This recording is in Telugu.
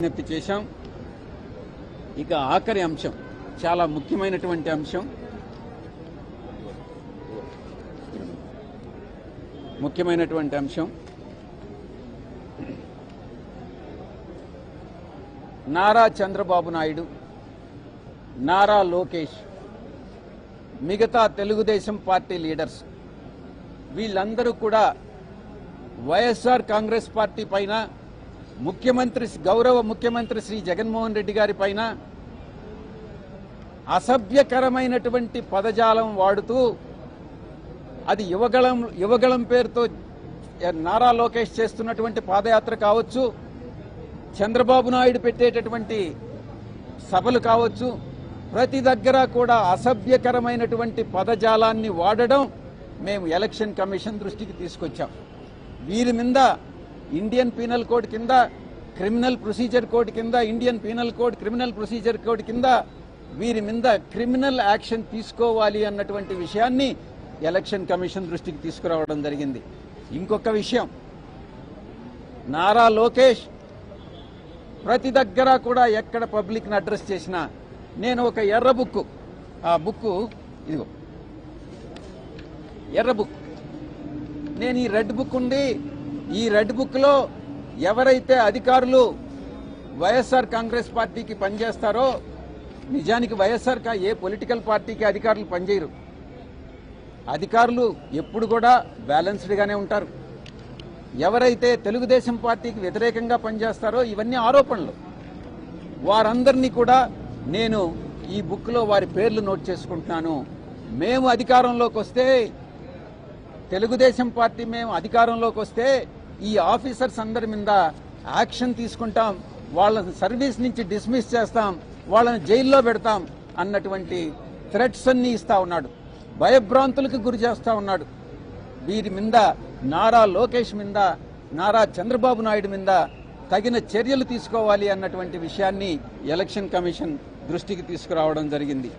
విజ్ఞప్తి చేశాం. ఇక ఆఖరి అంశం చాలా ముఖ్యమైనటువంటి అంశం. నారా చంద్రబాబు నాయుడు, నారా లోకేష్, మిగతా తెలుగుదేశం పార్టీ లీడర్స్ వీళ్ళందరూ కూడా వైఎస్ఆర్ కాంగ్రెస్ పార్టీ పైన, గౌరవ ముఖ్యమంత్రి శ్రీ జగన్మోహన్ రెడ్డి గారి పైన అసభ్యకరమైనటువంటి పదజాలం వాడుతూ, అది యువగళం పేరుతో నారా లోకేష్ చేస్తున్నటువంటి పాదయాత్ర కావచ్చు, చంద్రబాబు నాయుడు పెట్టేటటువంటి సభలు కావచ్చు, ప్రతి దగ్గర కూడా అసభ్యకరమైనటువంటి పదజాలాన్ని వాడడం మేము ఎలక్షన్ కమిషన్ దృష్టికి తీసుకొచ్చాం. వీరి మీద ఇండియన్ పీనల్ కోడ్ కింద, క్రిమినల్ ప్రొసీజర్ కోడ్ కింద, Indian penal code, criminal procedure code కింద వీరి మీద క్రిమినల్ యాక్షన్ తీసుకోవాలి అన్నటువంటి విషయాన్ని ఎలక్షన్ కమిషన్ దృష్టికి తీసుకురావడం జరిగింది. ఇంకొక విషయం, నారా లోకేష్ ప్రతి దగ్గర కూడా ఎక్కడ పబ్లిక్ని అడ్రస్ చేసినా నేను ఒక ఎర్ర బుక్, ఆ బుక్ ఇదిగో ఎర్ర బుక్, నేను ఈ రెడ్ బుక్ ఉంది, ఈ రెడ్ బుక్లో ఎవరైతే అధికారులు వైఎస్ఆర్ కాంగ్రెస్ పార్టీకి పనిచేస్తారో, నిజానికి వైఎస్ఆర్ ఏ పొలిటికల్ పార్టీకి అధికారులు పనిచేయరు. అధికారులు ఎప్పుడు కూడా బ్యాలెన్స్డ్గానే ఉంటారు. ఎవరైతే తెలుగుదేశం పార్టీకి వ్యతిరేకంగా పనిచేస్తారో, ఇవన్నీ ఆరోపణలు, వారందరినీ కూడా నేను ఈ బుక్లో వారి పేర్లు నోట్ చేసుకుంటున్నాను. మేము అధికారంలోకి వస్తే, తెలుగుదేశం పార్టీ మేము అధికారంలోకి వస్తే ఈ ఆఫీసర్స్ అందరి మీద యాక్షన్ తీసుకుంటాం, వాళ్ళని సర్వీస్ నుంచి డిస్మిస్ చేస్తాం, వాళ్ళని జైల్లో పెడతాం అన్నటువంటి థ్రెట్స్ అన్ని ఇస్తా ఉన్నాడు, భయభ్రాంతులకు గురి చేస్తా ఉన్నాడు. వీరి మీద, నారా లోకేష్ మీద, నారా చంద్రబాబు నాయుడు మీద తగిన చర్యలు తీసుకోవాలి అన్నటువంటి విషయాన్ని ఎలక్షన్ కమిషన్ దృష్టికి తీసుకురావడం జరిగింది.